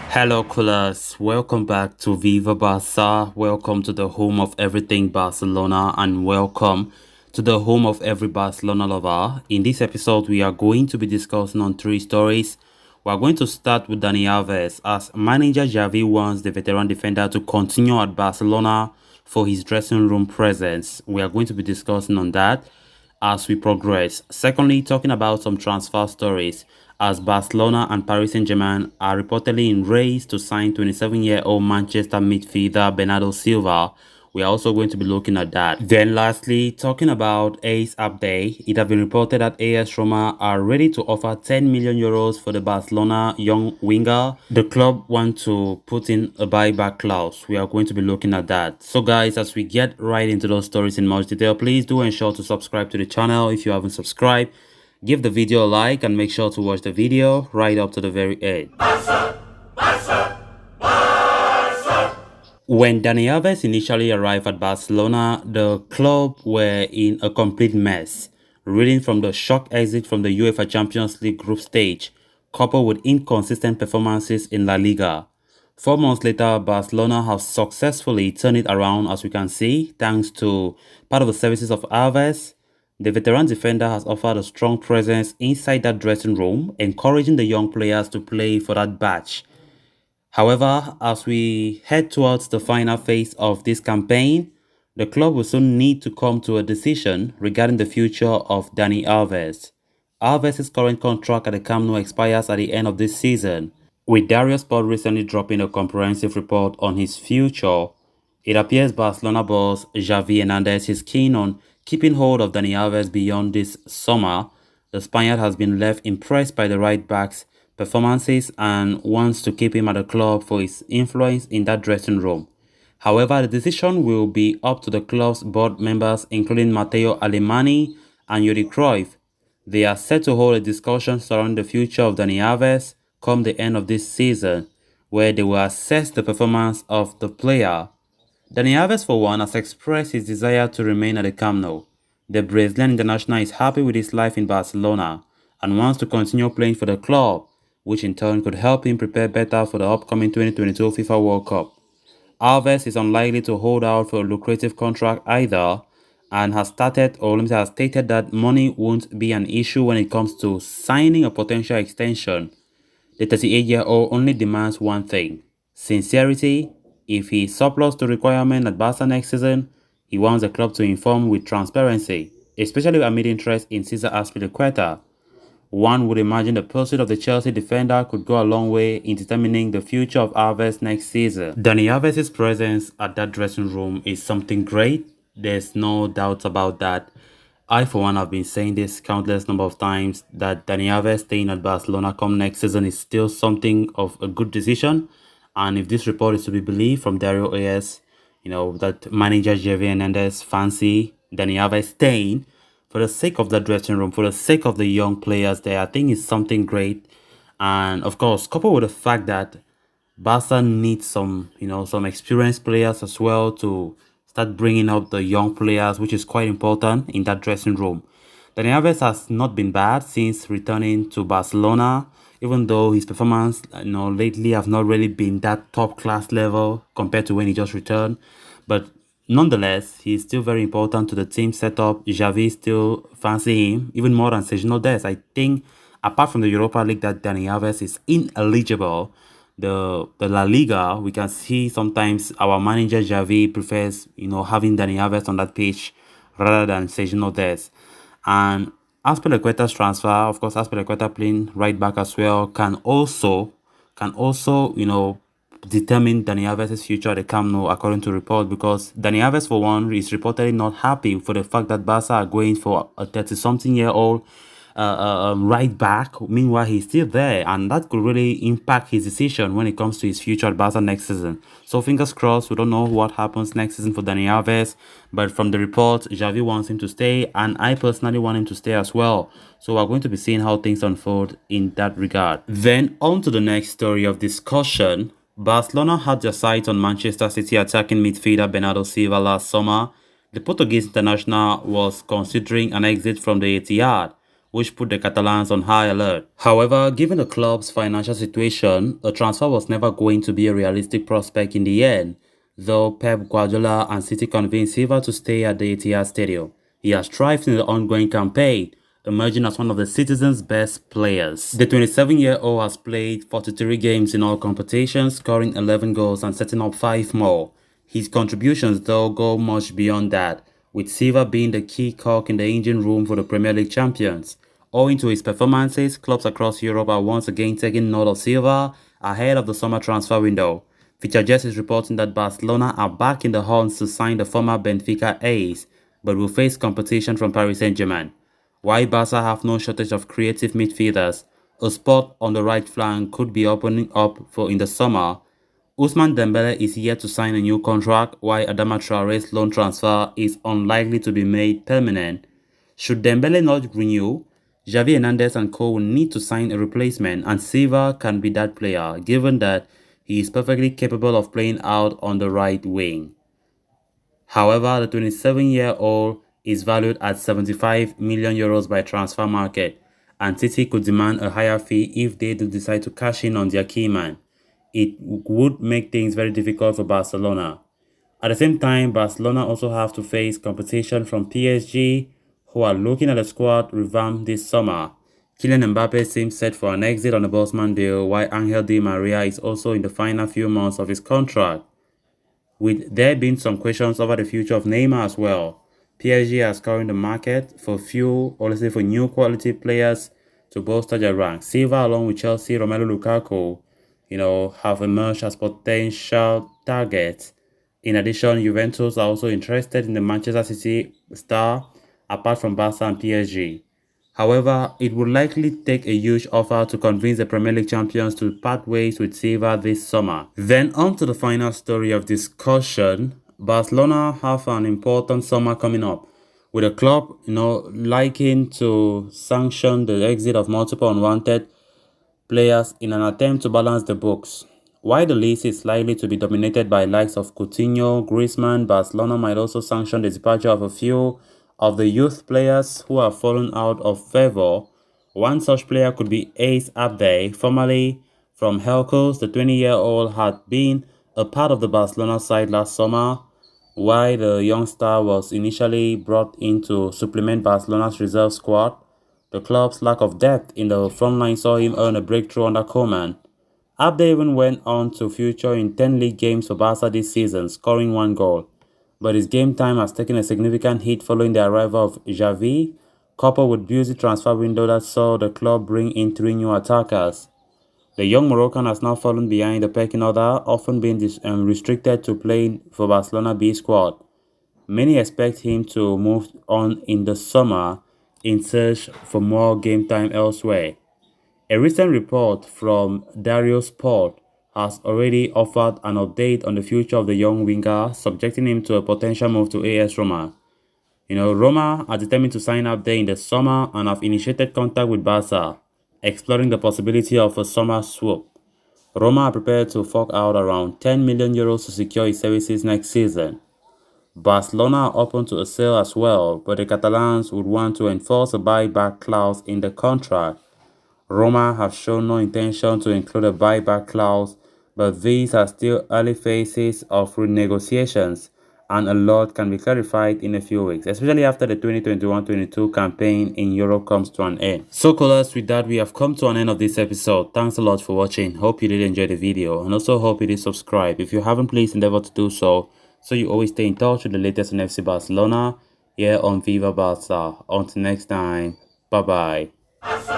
Hello, coolers. Welcome back to Viva Barca. Welcome to the home of everything Barcelona, and welcome to the home of every Barcelona lover. In this episode, we are going to be discussing on three stories. We are going to start with Dani Alves, as manager Xavi wants the veteran defender to continue at Barcelona for his dressing room presence. We are going to be discussing on that as we progress. Secondly, talking about some transfer stories, as Barcelona and Paris Saint-Germain are reportedly in race to sign 27-year-old Manchester midfielder Bernardo Silva. We are also going to be looking at that. Then lastly, talking about AS Abde, it has been reported that AS Roma are ready to offer 10 million euros for the Barcelona young winger. The club want to put in a buyback clause. We are going to be looking at that. So guys, as we get right into those stories in much detail, please do ensure to subscribe to the channel if you haven't subscribed. Give the video a like and make sure to watch the video right up to the very end. Barca, Barca, Barca. When Dani Alves initially arrived at Barcelona, the club were in a complete mess, reeling from the shock exit from the UEFA Champions League group stage, coupled with inconsistent performances in La Liga. 4 months later, Barcelona have successfully turned it around, as we can see, thanks to part of the services of Alves. The veteran defender has offered a strong presence inside that dressing room, encouraging the young players to play for that batch. However, as we head towards the final phase of this campaign, the club will soon need to come to a decision regarding the future of Dani Alves. Alves' current contract at the Camp Nou expires at the end of this season, with Diario Sport recently dropping a comprehensive report on his future. It appears Barcelona boss Xavi Hernandez is keen on keeping hold of Dani Alves beyond this summer. The Spaniard has been left impressed by the right-back's performances and wants to keep him at the club for his influence in that dressing room. However, the decision will be up to the club's board members, including Matteo Alemany and Yuri Cruyff. They are set to hold a discussion surrounding the future of Dani Alves come the end of this season, where they will assess the performance of the player. Dani Alves, for one, has expressed his desire to remain at the Camp Nou. The Brazilian international is happy with his life in Barcelona and wants to continue playing for the club, which in turn could help him prepare better for the upcoming 2022 FIFA World Cup. Alves is unlikely to hold out for a lucrative contract either, and has stated that money won't be an issue when it comes to signing a potential extension. The 38-year-old only demands one thing: sincerity. If he is surplus to requirement at Barca next season, he wants the club to inform with transparency, especially amid interest in Cesar Azpilicueta. One would imagine the pursuit of the Chelsea defender could go a long way in determining the future of Alves next season. Dani Alves' presence at that dressing room is something great. There's no doubt about that. I, for one, have been saying this countless number of times that Dani Alves staying at Barcelona come next season is still something of a good decision. And if this report is to be believed from Dario AS, that manager Xavi Hernandez fancy Dani Alves staying for the sake of the dressing room, for the sake of the young players there, I think it's something great. And of course, coupled with the fact that Barca needs some experienced players as well to start bringing up the young players, which is quite important in that dressing room. Dani Alves has not been bad since returning to Barcelona, even though his performance lately have not really been that top class level compared to when he just returned. But nonetheless, he's still very important to the team setup. Xavi still fancy him even more than Sergio Dest. I think apart from the Europa League that Dani Alves is ineligible, the La Liga, we can see sometimes our manager Xavi prefers having Dani Alves on that pitch rather than Sergio Dest. And Azpilicueta's transfer, of course, Azpilicueta playing right back as well, can also determine Dani Alves' future at the Camp Nou, according to reports, because Dani Alves, for one, is reportedly not happy for the fact that Barca are going for a 30-something-year-old right back. Meanwhile, he's still there, and that could really impact his decision when it comes to his future at Barca next season. So fingers crossed. We don't know what happens next season for Dani Alves, but from the reports, Xavi wants him to stay, and I personally want him to stay as well. So we're going to be seeing how things unfold in that regard. Then on to the next story of discussion. Barcelona had their sights on Manchester City attacking midfielder Bernardo Silva last summer. The Portuguese international was considering an exit from the Etihad, which put the Catalans on high alert. However, given the club's financial situation, a transfer was never going to be a realistic prospect in the end, though Pep Guardiola and City convinced Silva to stay at the Etihad Stadium. He has thrived in the ongoing campaign, emerging as one of the Citizens' best players. The 27-year-old has played 43 games in all competitions, scoring 11 goals and setting up 5 more. His contributions, though, go much beyond that, with Silva being the key cog in the engine room for the Premier League champions. Owing to his performances, clubs across Europe are once again taking note of Silva ahead of the summer transfer window. Featurejest is reporting that Barcelona are back in the hunt to sign the former Benfica ace, but will face competition from Paris Saint-Germain. While Barca have no shortage of creative midfielders, a spot on the right flank could be opening up for in the summer. Ousmane Dembele is yet to sign a new contract, while Adama Traore's loan transfer is unlikely to be made permanent. Should Dembele not renew, Xavi Hernandez and co will need to sign a replacement, and Silva can be that player, given that he is perfectly capable of playing out on the right wing. However, the 27-year-old is valued at €75 million by transfer market, and City could demand a higher fee if they do decide to cash in on their key man. It would make things very difficult for Barcelona. At the same time, Barcelona also have to face competition from PSG, who are looking at the squad revamp this summer. Kylian Mbappe seems set for an exit on the Bosman deal, while Angel Di Maria is also in the final few months of his contract. With there being some questions over the future of Neymar as well, PSG are scouring the market for new quality players to bolster their ranks. Silva, along with Chelsea, Romelu Lukaku, have emerged as potential targets. In addition, Juventus are also interested in the Manchester City star, apart from Barca and PSG. However, it would likely take a huge offer to convince the Premier League champions to part ways with Silva this summer. Then on to the final story of discussion. Barcelona have an important summer coming up, with the club, liking to sanction the exit of multiple unwanted players in an attempt to balance the books. While the list is likely to be dominated by likes of Coutinho, Griezmann, Barcelona might also sanction the departure of a few of the youth players who have fallen out of favor. One such player could be Ace Abde, formerly from Hercules. The 20-year-old had been a part of the Barcelona side last summer, while the young star was initially brought in to supplement Barcelona's reserve squad. The club's lack of depth in the front line saw him earn a breakthrough under Koeman. Abde even went on to feature in 10 league games for Barca this season, scoring 1 goal. But his game time has taken a significant hit following the arrival of Xavi, coupled with busy transfer window that saw the club bring in 3 new attackers. The young Moroccan has now fallen behind the pecking order, often being restricted to playing for Barcelona B squad. Many expect him to move on in the summer in search for more game time elsewhere. A recent report from Dario Sport has already offered an update on the future of the young winger, subjecting him to a potential move to AS Roma. Roma are determined to sign up there in the summer and have initiated contact with Barca, exploring the possibility of a summer swap. Roma are prepared to fork out around €10 million to secure his services next season. Barcelona are open to a sale as well, but the Catalans would want to enforce a buyback clause in the contract. Roma have shown no intention to include a buyback clause, but these are still early phases of renegotiations, and a lot can be clarified in a few weeks, especially after the 2021-22 campaign in Europe comes to an end. So callers, with that, we have come to an end of this episode. Thanks a lot for watching. Hope you did enjoy the video, and also hope you did subscribe. If you haven't, please endeavor to do so you always stay in touch with the latest on FC Barcelona here on Viva Barca. Until next time, bye bye.